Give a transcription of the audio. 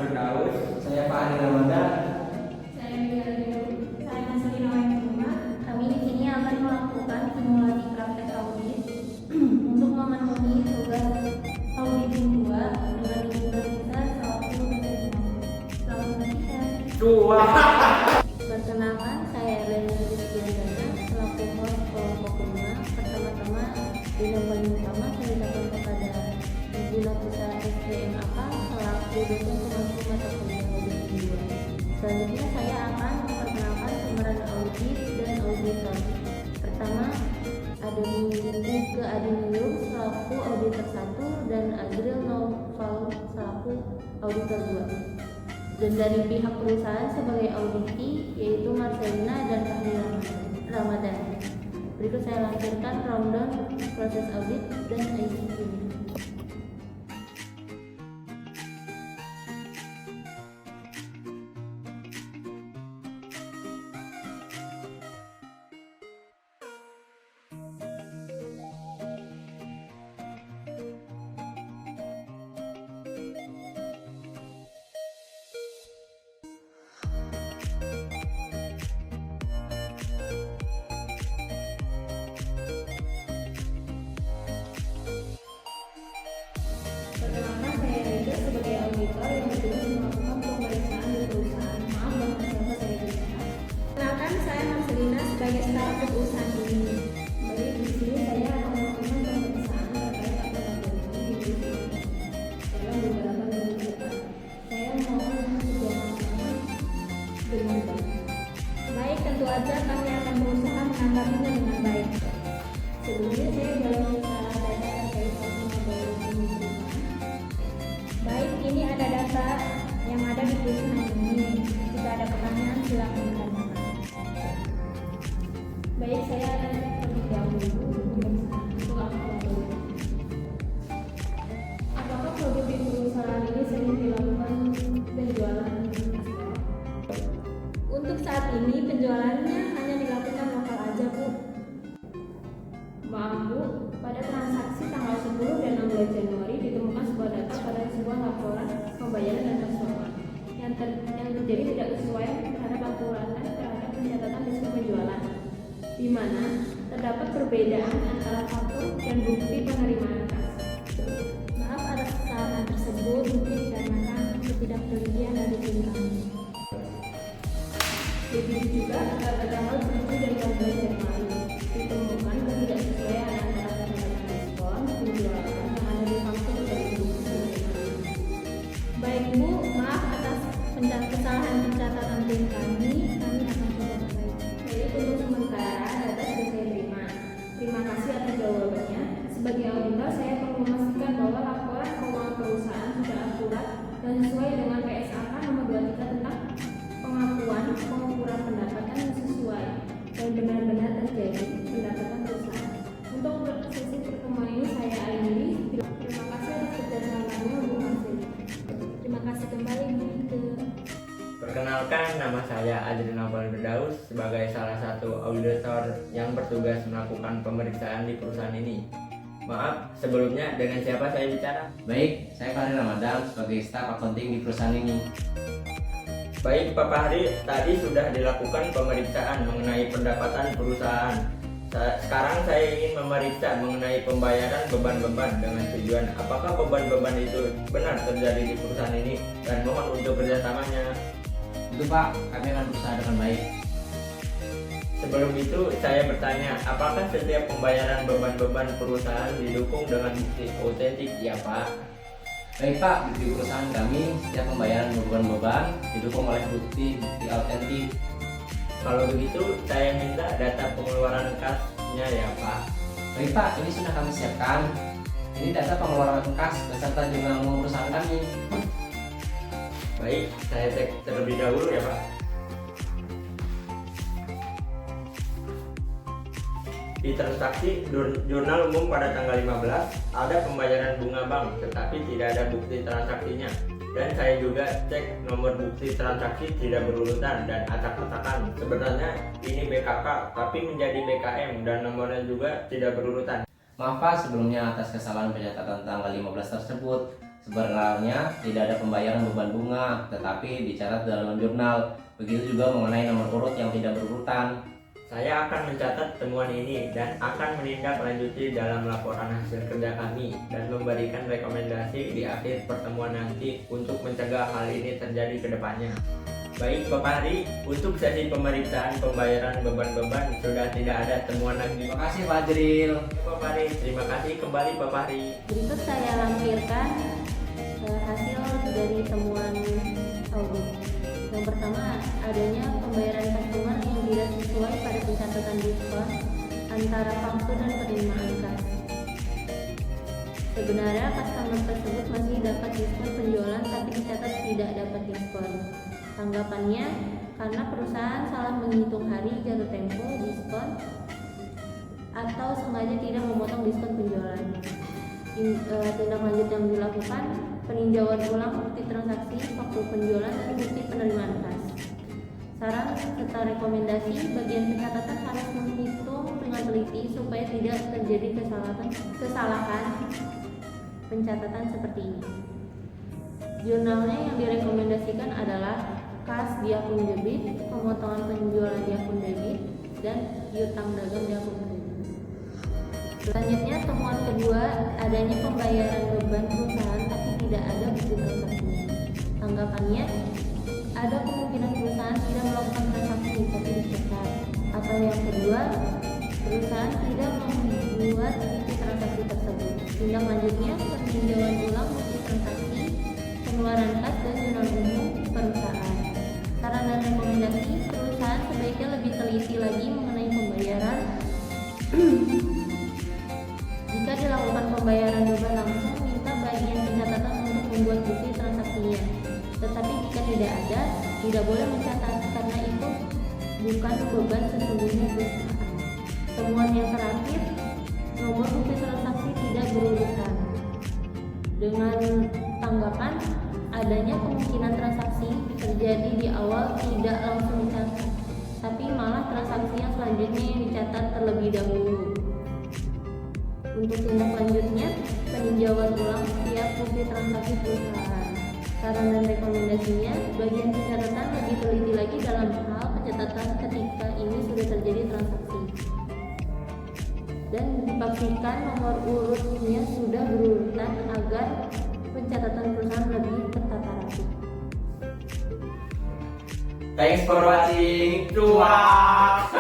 Firdaus. Saya Pak Adi Ramadan. Saya Mira Dulu. Saya Mas Lina Wahyu. Kami di sini akan melakukan simulasi praktek audit untuk memenuhi tugas audit 2 dengan jumlah besar 100%. Selamat menyaksikan. Dua. Perkenalkan, saya Elena Rizkyandana selaku host kelompok 5. Pertama-tama, di yang paling utama saya ucapkan kepada Ibu Nafisa SPMAK selaku dosen pemangku mata kuliah audit 2. Selanjutnya saya akan memperkenalkan pemeran audit dan auditor. Pertama, ada Minggu ke Adinium selaku auditor 1 dan Adril Noval selaku auditor 2. Dan dari pihak perusahaan sebagai auditi yaitu Marcelina dan Fahri Ramadan. Berikut saya langsirkan rundown proses audit dan ICQ. Perkenalkan, saya Reza sebagai auditor yang bertugas melakukan pemeriksaan di perusahaan. Maaf banget siapa saya bicara. Perkenalkan, saya Marcelina sebagai staf perusahaan ini. Baik, di sini saya akan melakukan pemeriksaan terkait akuntabilitas di perusahaan dalam beberapa minggu ke depan. Saya mohon kerjasamanya dengan baik. Baik, tentu aja kami akan berusaha menanggapinya dengan baik. Sebelumnya saya boleh minta data terkait akuntabilitas di perusahaan. Baik, ini ada data yang ada di perusahaan ini. Jika ada pertanyaan silakan ditanyakan. Baik, saya akan cek terlebih dahulu untuk akuntabilitas. Apakah produk di perusahaan ini sering dilakukan penjualan ekspor? Untuk saat ini penjualannya hanya dilakukan lokal aja, Bu. Maaf, Bu, pada transaksi tanggal 10 dan 16 Januari ditemukan sebuah data pada sebuah laporan pembayaran dan transferan yang terjadi tidak sesuai terhadap aturan terhadap pencatatan risiko penjualan, di mana terdapat perbedaan antara faktur dan bukti penerimaan kas. Maaf atas kesalahan tersebut mungkin dikarenakan ketidaktelitian dari tim kami. Begitu juga pada tanggal 7 dan 14 Januari ditemukan ketidaksesuaian antara pencatatan diskon penjualan yang ada di faktur dan bukti penerimaan. Baik, Bu, maaf atas kesalahan pencatatan tim kami akan coba perbaiki. Jadi untuk sementara data sudah saya terima. Terima kasih atas jawabannya. Sebagai auditor, saya perlu memastikan bahwa laporan keuangan perusahaan sudah akurat dan sesuai dengan PSAK nomor 23 tentang pengakuan pengukuran pendapatan yang sesuai dan benar-benar terjadi pendapatan perusahaan. Untuk sesi pertemuan ini saya akhiri. Terima kasih atas kerjasamanya, Bu Marcel. Terima kasih kembali, Bu Ike. Perkenalkan, nama saya Adril Noval Firdaus sebagai salah satu auditor yang bertugas melakukan pemeriksaan di perusahaan ini. Maaf, sebelumnya dengan siapa saya bicara? Baik, saya Fahri Ramadan sebagai staf accounting di perusahaan ini. Baik, Pak Fahri, tadi sudah dilakukan pemeriksaan mengenai pendapatan perusahaan. Sekarang saya ingin memeriksa mengenai pembayaran beban-beban dengan tujuan apakah beban-beban itu benar terjadi di perusahaan ini, dan mohon untuk kerjasamanya. Itu Pak, kami akan berusaha dengan baik. Sebelum itu saya bertanya, apakah setiap pembayaran beban-beban perusahaan didukung dengan bukti otentik? Ya, Pak. Baik Pak, di perusahaan kami setiap pembayaran beban-beban didukung oleh bukti autentik. Kalau begitu, saya minta data pengeluaran kasnya ya, Pak. Baik Pak, ini sudah kami siapkan. Ini data pengeluaran kas beserta jumlah uang perusahaan kami. Baik, saya cek terlebih dahulu ya, Pak. Di transaksi jurnal umum pada tanggal 15 ada pembayaran bunga bank, tetapi tidak ada bukti transaksinya. Dan saya juga cek nomor bukti transaksi tidak berurutan dan acak-acakan. Sebenarnya ini BKK tapi menjadi BKM dan nomornya juga tidak berurutan. Maaf Pak sebelumnya atas kesalahan pencatatan tanggal 15 tersebut. Sebenarnya tidak ada pembayaran beban bunga, tetapi dicatat dalam jurnal. Begitu juga mengenai nomor urut yang tidak berurutan. Saya akan mencatat temuan ini dan akan menindaklanjuti dalam laporan hasil kerja kami dan memberikan rekomendasi di akhir pertemuan nanti untuk mencegah hal ini terjadi ke depannya. Baik Bapak Hari, untuk sesi pemeriksaan pembayaran beban-beban sudah tidak ada temuan lagi. Terima kasih Pak Jril. Bapak Hari, terima kasih kembali Bapak Hari. Berikut saya lampirkan hasil dari temuan audit. Yang pertama, adanya pembayaran customer yang tidak sesuai pada pencatatan diskon antara faktur dan penerimaan kas. Sebenarnya customer tersebut masih dapat diskon penjualan tapi dicatat tidak dapat diskon. Tanggapannya, karena perusahaan salah menghitung hari jatuh tempo diskon atau sengaja tidak memotong diskon penjualan. Tindak lanjut yang dilakukan, peninjauan ulang bukti transaksi, faktur penjualan, dan bukti penerimaan kas. Saran serta rekomendasi, bagian pencatatan harus menghitung dengan teliti supaya tidak terjadi kesalahan pencatatan seperti ini. Jurnalnya yang direkomendasikan adalah kas di akun debit, pemotongan penjualan di akun debit, dan piutang dagang di akun kredit. Selanjutnya, temuan kedua, adanya pembayaran beban perusahaan tapi tidak ada bukti transaksinya. Tanggapannya, ada kemungkinan perusahaan tidak melakukan transaksi tapi dicatat. Atau yang kedua, perusahaan tidak membuat bukti transaksi tersebut. Tindak lanjutnya, peninjauan ulang bukti transaksi, pengeluaran kas, dan jurnal umum perusahaan. Saran dan rekomendasi, perusahaan sebaiknya lebih teliti lagi mengenai pembayaran. Jika dilakukan pembayaran beban langsung, minta bagian pencatatan untuk membuat bukti transaksinya. Tetapi jika tidak ada, tidak boleh mencatat karena itu bukan beban sesungguhnya perusahaan. Temuan yang terakhir, nomor bukti transaksi tidak berurutan. Dengan tanggapan, adanya kemungkinan transaksi terjadi di awal tidak langsung dicatat, tapi malah transaksi yang selanjutnya yang dicatat terlebih dahulu. Untuk tindak lanjutnya, peninjauan ulang setiap bukti transaksi perusahaan. Saran dan rekomendasinya, bagian pencatatan lebih teliti lagi dalam hal pencatatan ketika ini sudah terjadi transaksi. Dan dipastikan nomor urutnya sudah berurutan agar pencatatan perusahaan lebih tertata rapi. Thanks for watching. Cuak.